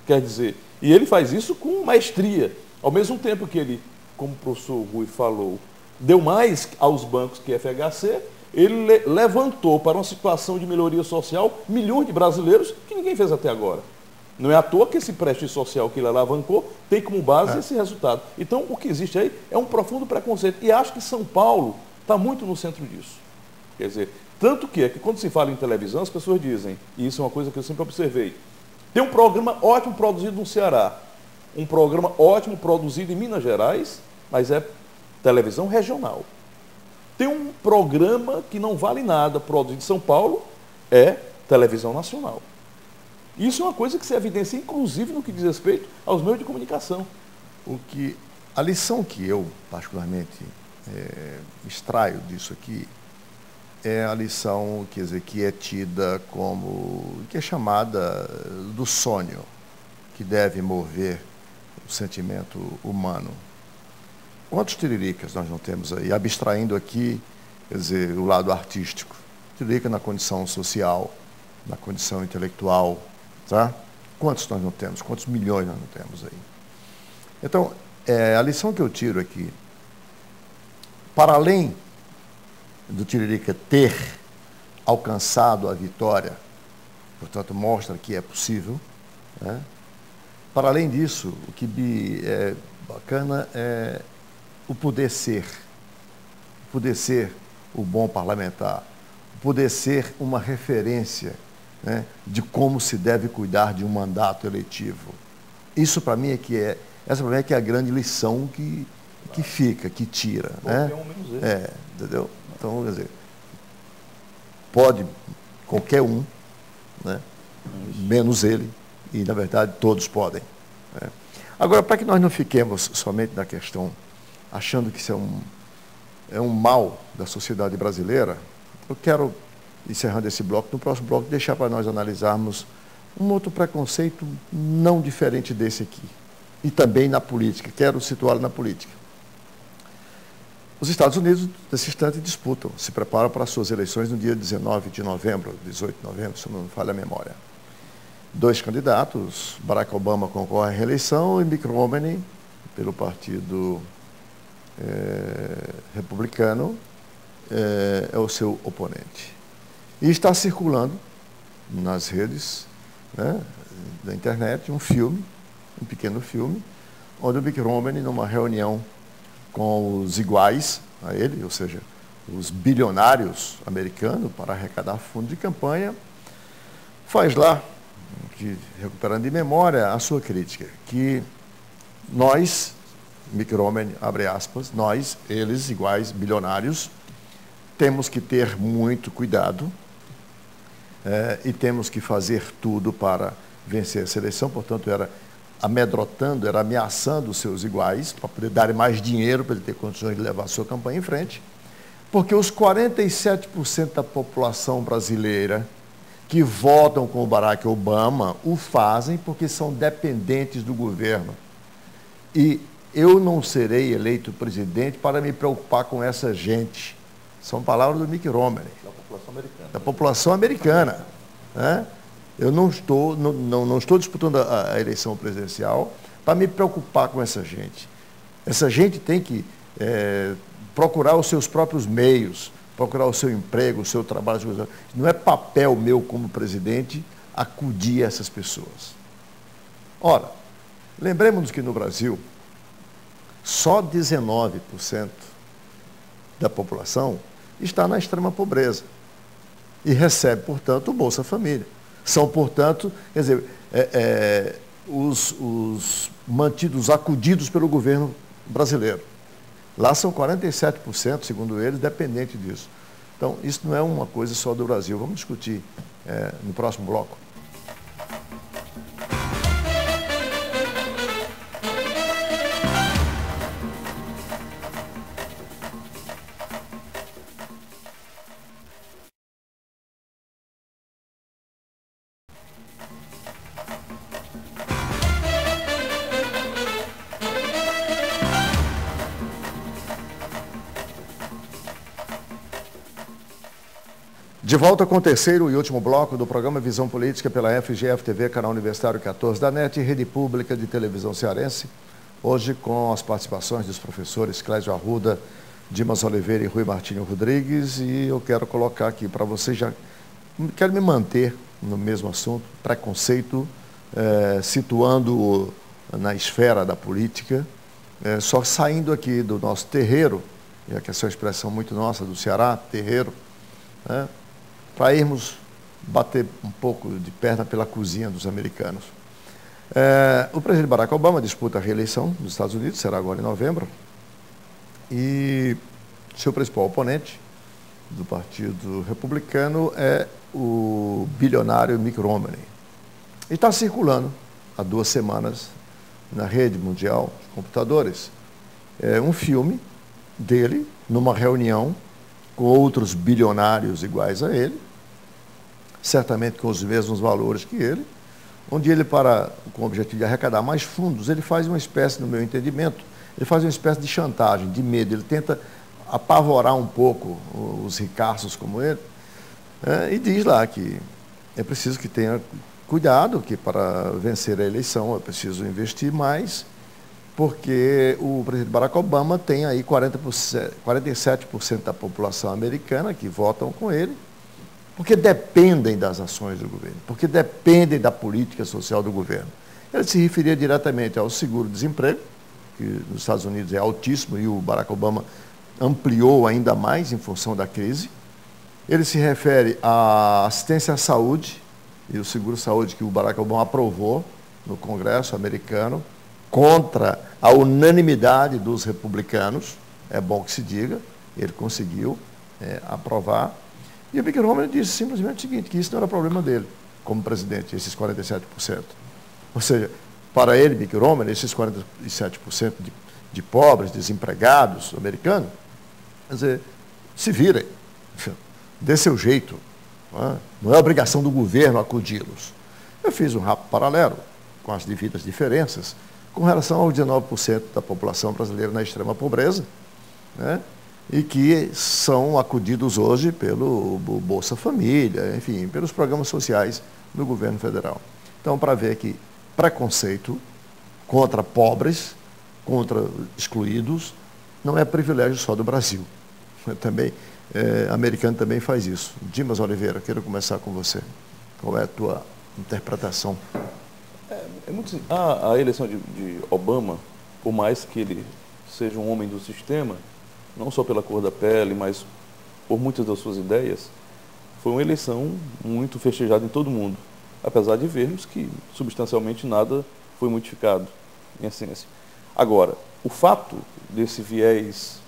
[SPEAKER 4] Quer dizer, e ele faz isso com maestria. Ao mesmo tempo que ele, como o professor Rui falou, deu mais aos bancos que a FHC, ele levantou para uma situação de melhoria social milhões de brasileiros que ninguém fez até agora. Não é à toa que esse prestígio social que ele alavancou tem como base esse resultado. Então, o que existe aí é um profundo preconceito. E acho que São Paulo está muito no centro disso. Quer dizer, tanto que é que quando se fala em televisão, as pessoas dizem, e isso é uma coisa que eu sempre observei, tem um programa ótimo produzido no Ceará, um programa ótimo produzido em Minas Gerais, mas é televisão regional. Tem um programa que não vale nada produzido em São Paulo, é televisão nacional. Isso é uma coisa que se evidencia, inclusive, no que diz respeito aos meios de comunicação.
[SPEAKER 1] A lição que eu, particularmente, extraio disso aqui é a lição, quer dizer, que é tida como, que é chamada do sonho, que deve mover o sentimento humano. Quantos tiriricas nós não temos aí, abstraindo aqui, quer dizer, o lado artístico? Tiririca na condição social, na condição intelectual, tá? Quantos nós não temos? Quantos milhões nós não temos aí? Então, a lição que eu tiro aqui, para além do Tiririca ter alcançado a vitória, portanto, mostra que é possível, né? Para além disso, o que é bacana é o poder ser o bom parlamentar, o poder ser uma referência, né, de como se deve cuidar de um mandato eletivo. Isso para mim essa para mim é que é a grande lição que fica, que tira, né? Entendeu? Então, quer dizer, pode qualquer um, né, menos ele, e na verdade todos podem, né? Agora, para que nós não fiquemos somente na questão achando que isso é um mal da sociedade brasileira, eu quero, encerrando esse bloco, no próximo bloco, deixar para nós analisarmos um outro preconceito não diferente desse aqui. E também na política, quero situá-lo na política. Os Estados Unidos, nesse instante, disputam, se preparam para as suas eleições no dia 19 de novembro, 18 de novembro, se não me falha a memória. 2 candidatos, Barack Obama concorre à reeleição e Mitt Romney, pelo partido republicano, é o seu oponente. E está circulando nas redes, né, da internet um pequeno filme, onde o Mitt Romney, numa reunião com os iguais a ele, ou seja, os bilionários americanos, para arrecadar fundo de campanha, faz lá, recuperando de memória, a sua crítica, que nós, Mitt Romney, abre aspas, nós, eles, iguais, bilionários, temos que ter muito cuidado e temos que fazer tudo para vencer essa eleição. Portanto, era amedrontando, era ameaçando os seus iguais para poder darem mais dinheiro para ele ter condições de levar a sua campanha em frente, porque os 47% da população brasileira que votam com o Barack Obama o fazem porque são dependentes do governo. E eu não serei eleito presidente para me preocupar com essa gente. São palavras do Mitt Romney.
[SPEAKER 4] Da população americana.
[SPEAKER 1] Da população americana, né? Eu não estou disputando a eleição presidencial para me preocupar com essa gente. Essa gente tem que procurar os seus próprios meios, procurar o seu emprego, o seu trabalho. Não é papel meu como presidente acudir essas pessoas. Ora, lembremos-nos que no Brasil, só 19% da população está na extrema pobreza e recebe, portanto, o Bolsa Família. São, portanto, quer dizer, os mantidos, acudidos pelo governo brasileiro. Lá são 47%, segundo eles, dependentes disso. Então, isso não é uma coisa só do Brasil. Vamos discutir no próximo bloco. De volta com o terceiro e último bloco do programa Visão Política pela FGF-TV, canal Universitário 14 da NET e Rede Pública de Televisão Cearense. Hoje com as participações dos professores Clésio Arruda, Dimas Oliveira e Rui Martinho Rodrigues. E eu quero colocar aqui para vocês, quero me manter no mesmo assunto, preconceito, situando na esfera da política, só saindo aqui do nosso terreiro, já que essa é uma expressão muito nossa do Ceará, terreiro, né? Para irmos bater um pouco de perna pela cozinha dos americanos. O presidente Barack Obama disputa a reeleição nos Estados Unidos, será agora em novembro, e seu principal oponente do Partido Republicano é o bilionário Mitt Romney. E está circulando há 2 semanas na rede mundial de computadores um filme dele numa reunião com outros bilionários iguais a ele, certamente com os mesmos valores que ele, onde ele, com o objetivo de arrecadar mais fundos, ele faz uma espécie, no meu entendimento, ele faz uma espécie de chantagem, de medo, ele tenta apavorar um pouco os ricaços como ele, e diz lá que é preciso que tenha cuidado, que para vencer a eleição é preciso investir mais, porque o presidente Barack Obama tem aí 47% da população americana que votam com ele, porque dependem das ações do governo, porque dependem da política social do governo. Ele se referia diretamente ao seguro-desemprego, que nos Estados Unidos é altíssimo e o Barack Obama ampliou ainda mais em função da crise. Ele se refere à assistência à saúde e o seguro-saúde que o Barack Obama aprovou no Congresso americano, contra a unanimidade dos republicanos, é bom que se diga, ele conseguiu aprovar. E o Mitt Romney disse simplesmente o seguinte, que isso não era problema dele, como presidente, esses 47%. Ou seja, para ele, Mitt Romney, esses 47% de pobres, desempregados americanos, quer dizer, se virem, dê seu jeito, não é obrigação do governo acudi-los. Eu fiz um rápido paralelo, com as devidas diferenças, com relação aos 19% da população brasileira na extrema pobreza, né? E que são acudidos hoje pelo Bolsa Família, enfim, pelos programas sociais do governo federal. Então, para ver que preconceito contra pobres, contra excluídos, não é privilégio só do Brasil. Também, americano também faz isso. Dimas Oliveira, quero começar com você. Qual é a tua interpretação?
[SPEAKER 4] A eleição de Obama, por mais que ele seja um homem do sistema, não só pela cor da pele, mas por muitas das suas ideias, foi uma eleição muito festejada em todo o mundo, apesar de vermos que substancialmente nada foi modificado, em essência. Agora, o fato desse viés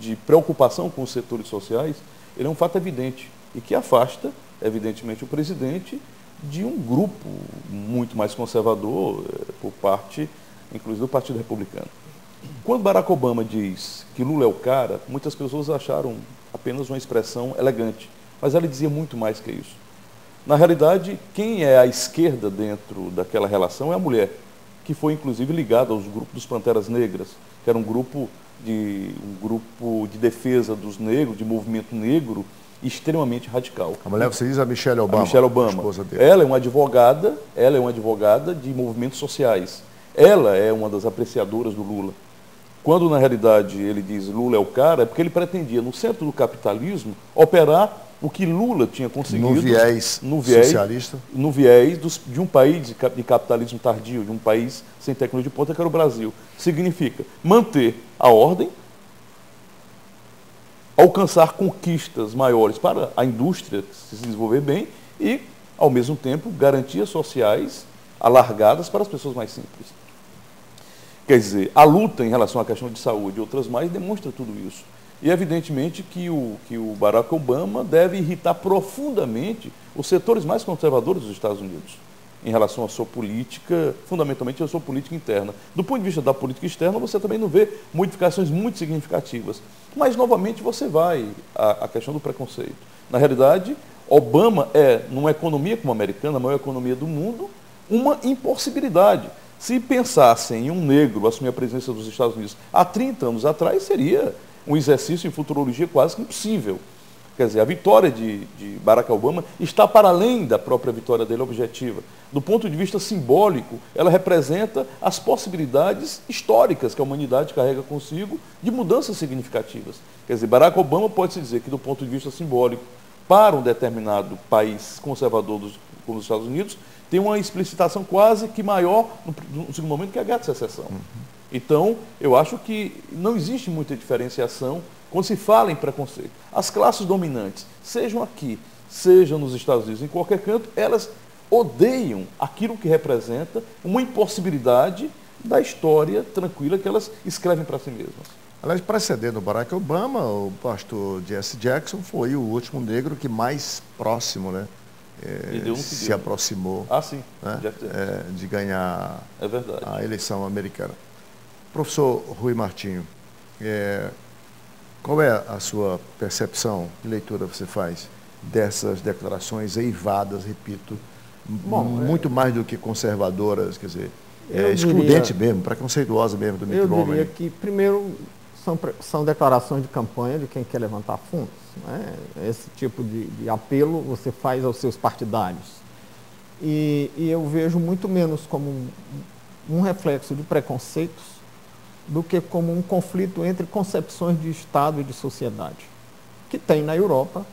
[SPEAKER 4] de preocupação com os setores sociais, ele é um fato evidente e que afasta, evidentemente, o presidente de um grupo muito mais conservador, por parte, inclusive, do Partido Republicano. Quando Barack Obama diz que Lula é o cara, muitas pessoas acharam apenas uma expressão elegante, mas ele dizia muito mais que isso. Na realidade, quem é a esquerda dentro daquela relação é a mulher, que foi inclusive ligada aos grupos dos Panteras Negras, que era um grupo de defesa dos negros, de movimento negro, extremamente radical.
[SPEAKER 1] A mulher, você diz a Michelle Obama.
[SPEAKER 4] A Michelle Obama.
[SPEAKER 1] A esposa dele.
[SPEAKER 4] Ela é uma advogada de movimentos sociais. Ela é uma das apreciadoras do Lula. Quando, na realidade, ele diz Lula é o cara, é porque ele pretendia, no centro do capitalismo, operar o que Lula tinha conseguido.
[SPEAKER 1] No viés socialista.
[SPEAKER 4] No viés de um país de capitalismo tardio, de um país sem tecnologia de ponta, que era o Brasil. Significa manter a ordem, alcançar conquistas maiores para a indústria se desenvolver bem e, ao mesmo tempo, garantias sociais alargadas para as pessoas mais simples. Quer dizer, a luta em relação à questão de saúde e outras mais demonstra tudo isso. E, evidentemente, que o Barack Obama deve irritar profundamente os setores mais conservadores dos Estados Unidos, em relação à sua política, fundamentalmente à sua política interna. Do ponto de vista da política externa, você também não vê modificações muito significativas. Mas, novamente, você vai à questão do preconceito. Na realidade, Obama é, numa economia como a americana, a maior economia do mundo, uma impossibilidade. Se pensassem em um negro assumir a presidência dos Estados Unidos há 30 anos atrás, seria um exercício em futurologia quase que impossível. Quer dizer, a vitória de Barack Obama está para além da própria vitória dele objetiva. Do ponto de vista simbólico, ela representa as possibilidades históricas que a humanidade carrega consigo de mudanças significativas. Quer dizer, Barack Obama pode-se dizer que, do ponto de vista simbólico, para um determinado país conservador como os Estados Unidos, tem uma explicitação quase que maior, no segundo momento, que a Guerra de Secessão. Então, eu acho que não existe muita diferenciação quando se fala em preconceito. As classes dominantes, sejam aqui, sejam nos Estados Unidos, em qualquer canto, elas odeiam aquilo que representa uma impossibilidade da história tranquila que elas escrevem para si mesmas.
[SPEAKER 1] Aliás, precedendo o Barack Obama, o pastor Jesse Jackson foi o último negro que mais próximo, né, se aproximou
[SPEAKER 4] sim.
[SPEAKER 1] Né? De ganhar a eleição americana. Professor Rui Martinho, qual é a sua percepção, que leitura você faz dessas declarações eivadas, repito, muito mais do que conservadoras, quer dizer, excludente mesmo, preconceituosa mesmo do Mitt Romney?
[SPEAKER 2] Eu diria que, primeiro, são declarações de campanha de quem quer levantar fundos. Né? Esse tipo de apelo você faz aos seus partidários. E eu vejo muito menos como um reflexo de preconceitos do que como um conflito entre concepções de Estado e de sociedade, que tem na Europa.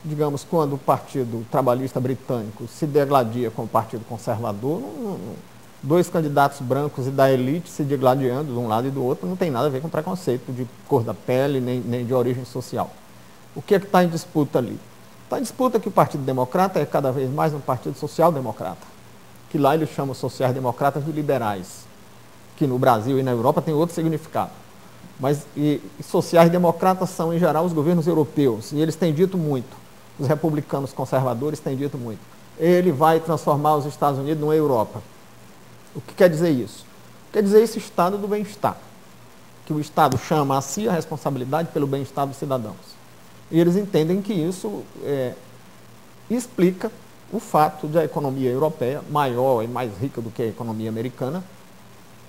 [SPEAKER 2] Digamos, quando o Partido Trabalhista Britânico se degladia com o Partido Conservador, dois candidatos brancos e da elite se degladiando de um lado e do outro, não tem nada a ver com preconceito de cor da pele, nem de origem social. O que é que está em disputa ali? Está em disputa que o Partido Democrata é cada vez mais um partido social-democrata, que lá eles chamam sociais-democratas de liberais, que no Brasil e na Europa tem outro significado. Mas sociais-democratas são, em geral, os governos europeus, e eles têm dito muito, os republicanos conservadores têm dito muito, ele vai transformar os Estados Unidos numa Europa. O que quer dizer isso? Quer dizer esse estado do bem-estar, que o Estado chama a si a responsabilidade pelo bem-estar dos cidadãos. E eles entendem que isso explica o fato de a economia europeia, maior e mais rica do que a economia americana,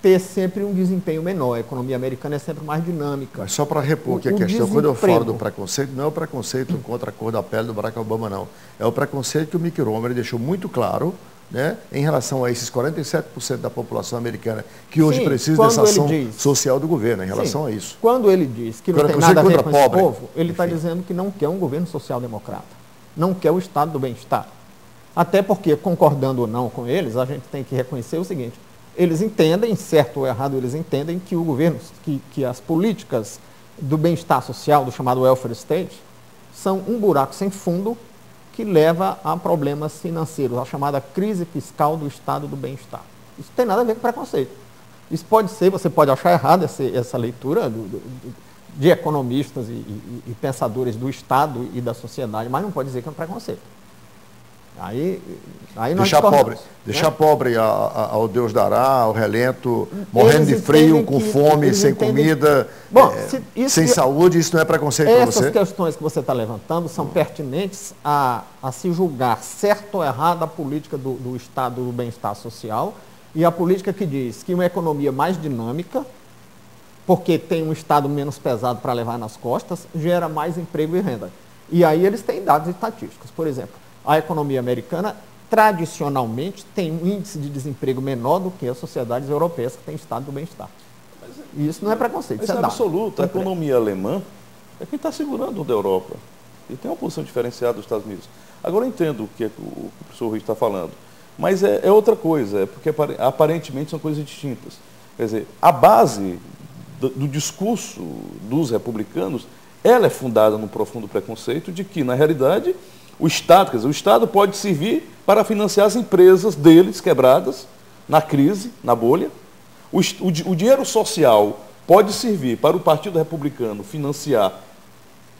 [SPEAKER 2] ter sempre um desempenho menor. A economia americana é sempre mais dinâmica.
[SPEAKER 1] Mas só para repor aqui a questão, quando eu falo do preconceito, não é o preconceito contra a cor da pele do Barack Obama, não. É o preconceito que o Mitt Romney deixou muito claro, né, em relação a esses 47% da população americana que hoje precisa dessa ação social do governo, em relação a isso.
[SPEAKER 2] Quando ele diz que não tem nada a ver com esse povo, ele está dizendo que não quer um governo social-democrata, não quer o Estado do bem-estar. Até porque, concordando ou não com eles, a gente tem que reconhecer o seguinte: eles entendem, certo ou errado, eles entendem que o governo, que as políticas do bem-estar social, do chamado welfare state, são um buraco sem fundo que leva a problemas financeiros, a chamada crise fiscal do estado do bem-estar. Isso tem nada a ver com preconceito. Isso pode ser, você pode achar errado essa leitura de economistas e pensadores do Estado e da sociedade, mas não pode dizer que é um preconceito. Aí nós
[SPEAKER 1] deixar pobre ao Deus dará, ao relento, morrendo de frio, com fome, sem comida, sem saúde, isso não é preconceito para você?
[SPEAKER 2] Essas questões que você está levantando são pertinentes a se julgar certo ou errado a política do Estado do bem-estar social e a política que diz que uma economia mais dinâmica, porque tem um Estado menos pesado para levar nas costas, gera mais emprego e renda. E aí eles têm dados estatísticos. Por exemplo, a economia americana, tradicionalmente, tem um índice de desemprego menor do que as sociedades europeias que têm estado do bem-estar. E isso não é preconceito, isso é dado.
[SPEAKER 4] Absoluto. A economia alemã é quem está segurando o da Europa. E tem uma posição diferenciada dos Estados Unidos. Agora eu entendo o que o professor Rui está falando. Mas é outra coisa, porque aparentemente são coisas distintas. Quer dizer, a base do discurso dos republicanos, ela é fundada num profundo preconceito de que, na realidade, o Estado pode servir para financiar as empresas deles quebradas na crise, na bolha. O dinheiro social pode servir para o Partido Republicano financiar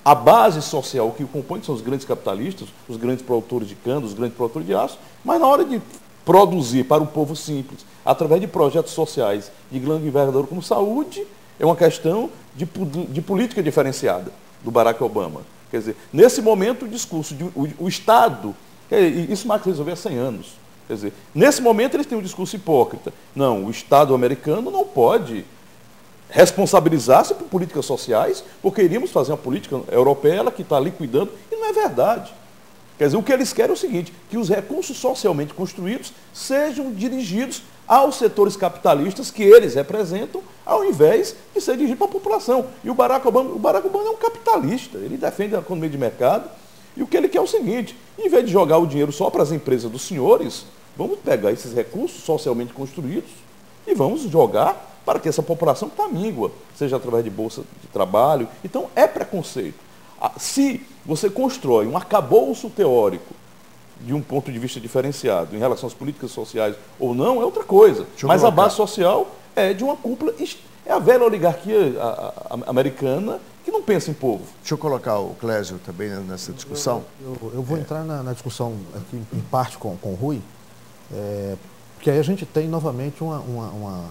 [SPEAKER 4] a base social que o compõe, que são os grandes capitalistas, os grandes produtores de cana, os grandes produtores de aço, mas na hora de produzir para o povo simples, através de projetos sociais de grande envergadura como saúde, é uma questão de política diferenciada do Barack Obama. Quer dizer, nesse momento o discurso o Estado, isso Marx resolveu há 100 anos. Quer dizer, nesse momento eles têm um discurso hipócrita. Não, o Estado americano não pode responsabilizar-se por políticas sociais, porque iríamos fazer uma política europeia, ela que está liquidando, e não é verdade. Quer dizer, o que eles querem é o seguinte, que os recursos socialmente construídos sejam dirigidos aos setores capitalistas que eles representam, ao invés de ser dirigido para a população. E o Barack Obama é um capitalista, ele defende a economia de mercado, e o que ele quer é o seguinte: em vez de jogar o dinheiro só para as empresas dos senhores, vamos pegar esses recursos socialmente construídos e vamos jogar para que essa população está míngua, seja através de bolsa de trabalho. Então, é preconceito. Se você constrói um arcabouço teórico de um ponto de vista diferenciado em relação às políticas sociais ou não, é outra coisa. Mas a base social é de uma cúpula É a velha oligarquia americana que não pensa em povo.
[SPEAKER 1] Deixa eu colocar o Clésio também nessa discussão.
[SPEAKER 3] Eu vou entrar na discussão aqui, em parte com o Rui, porque aí a gente tem novamente uma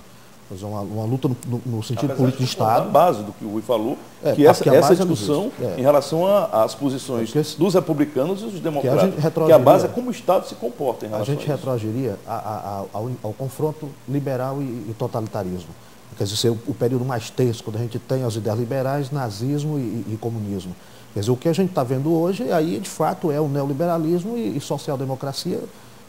[SPEAKER 3] luta no sentido político de Estado.
[SPEAKER 4] A base do que o Rui falou, que essa discussão em relação às posições dos republicanos e dos democratas, que a base é como o Estado se comporta em relação a isso.
[SPEAKER 3] A gente retroagiria ao confronto liberal e totalitarismo. Quer dizer, o período mais tenso, quando a gente tem as ideias liberais, nazismo e comunismo. Quer dizer, o que a gente está vendo hoje, aí, de fato, é o neoliberalismo e social-democracia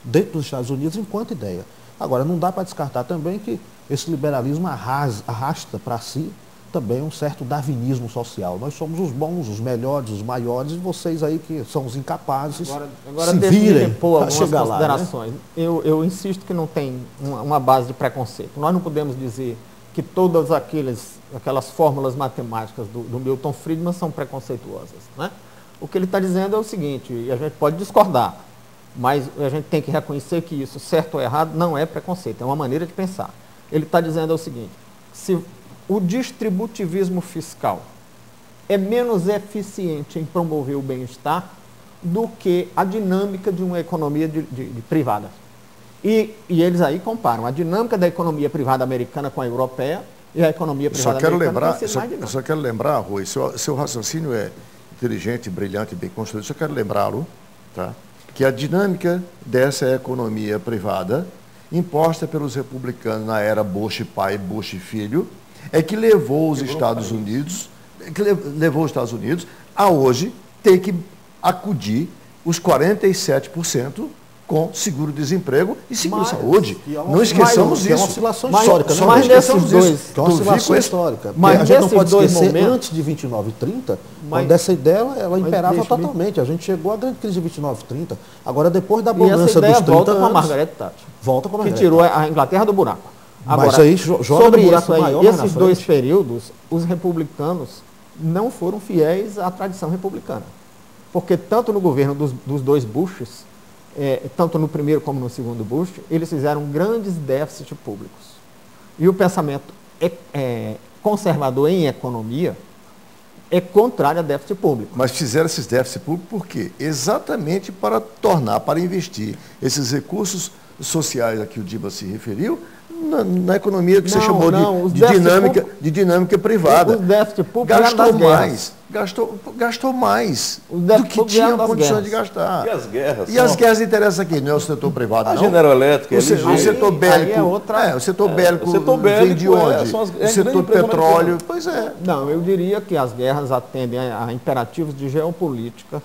[SPEAKER 3] dentro dos Estados Unidos enquanto ideia. Agora, não dá para descartar também que esse liberalismo arrasta para si também um certo darwinismo social. Nós somos os bons, os melhores, os maiores, e vocês aí que são os incapazes,
[SPEAKER 2] agora
[SPEAKER 3] se
[SPEAKER 2] deixa
[SPEAKER 3] virem
[SPEAKER 2] eu repor algumas
[SPEAKER 3] chegar
[SPEAKER 2] considerações.
[SPEAKER 3] Lá, né?
[SPEAKER 2] Eu insisto que não tem uma base de preconceito. Nós não podemos dizer que todas aquelas fórmulas matemáticas do Milton Friedman são preconceituosas, né? O que ele está dizendo é o seguinte, e a gente pode discordar, mas a gente tem que reconhecer que isso, certo ou errado, não é preconceito, é uma maneira de pensar. Ele está dizendo o seguinte, se o distributivismo fiscal é menos eficiente em promover o bem-estar do que a dinâmica de uma economia privada. E eles aí comparam a dinâmica da economia privada americana com a europeia e a economia privada americana.
[SPEAKER 1] Eu só quero lembrar, Rui, seu raciocínio é inteligente, brilhante, bem construído, só quero lembrá-lo, tá? Que a dinâmica dessa economia privada, imposta pelos republicanos na era Bush pai, Bush filho, é que levou os Estados Unidos a hoje ter que acudir os 47% com seguro-desemprego e seguro-saúde. Não esqueçamos isso.
[SPEAKER 3] É uma oscilação histórica, né?
[SPEAKER 2] Mas desses dois...
[SPEAKER 3] É uma oscilação histórica.
[SPEAKER 2] Mas
[SPEAKER 3] a gente não pode esquecer,
[SPEAKER 2] momentos,
[SPEAKER 3] antes de 29 e 30, quando essa ideia ela imperava totalmente. A gente chegou à grande crise de 29 e 30. Agora, depois da bonança dos 30
[SPEAKER 2] volta
[SPEAKER 3] anos...
[SPEAKER 2] com a Margaret Thatcher.
[SPEAKER 3] Volta com a Margaret
[SPEAKER 2] que tirou a Inglaterra do buraco. Agora,
[SPEAKER 3] mas aí joga
[SPEAKER 2] sobre
[SPEAKER 3] no buraco
[SPEAKER 2] isso aí,
[SPEAKER 3] maior
[SPEAKER 2] esses dois períodos, os republicanos não foram fiéis à tradição republicana. Porque tanto no governo dos dois Bushes, tanto no primeiro como no segundo Bush, eles fizeram grandes déficits públicos. E o pensamento conservador em economia é contrário a déficit público.
[SPEAKER 1] Mas fizeram esses déficits públicos por quê? Exatamente para investir esses recursos sociais a que o Diba se referiu na economia que você chamou de dinâmica privada.
[SPEAKER 2] O déficit público
[SPEAKER 1] gastou mais do que tinha condições de gastar.
[SPEAKER 4] E as guerras?
[SPEAKER 1] E as guerras interessam aqui, não é o setor privado, não.
[SPEAKER 4] A General Electric,
[SPEAKER 1] o setor bélico. O setor bélico vem de onde? O setor petróleo. Pois é.
[SPEAKER 2] Não, eu diria que as guerras atendem a imperativos de geopolítica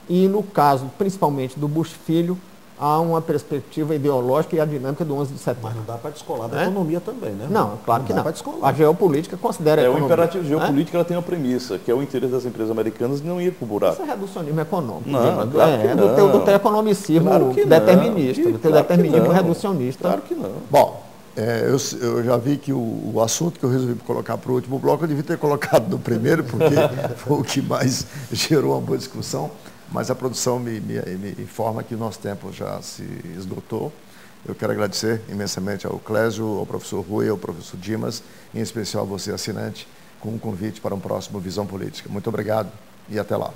[SPEAKER 2] e, no caso, principalmente do Bush filho, há uma perspectiva ideológica e a dinâmica do 11 de setembro.
[SPEAKER 3] Mas não dá para descolar da economia também, né?
[SPEAKER 2] Não, claro que não. A geopolítica considera a economia.
[SPEAKER 4] O imperativo geopolítico ela tem uma premissa, que é o interesse das empresas americanas não ir para o buraco.
[SPEAKER 2] Isso é reducionismo econômico.
[SPEAKER 4] Não, claro que não.
[SPEAKER 2] Do teu economicismo determinista, do teu determinismo reducionista.
[SPEAKER 4] Claro que não.
[SPEAKER 1] Bom, eu já vi que o assunto que eu resolvi colocar para o último bloco, eu devia ter colocado no primeiro, porque foi o que mais gerou uma boa discussão. Mas a produção me informa que o nosso tempo já se esgotou. Eu quero agradecer imensamente ao Clésio, ao professor Rui, ao professor Dimas, em especial você, assinante, com um convite para um próximo Visão Política. Muito obrigado e até lá.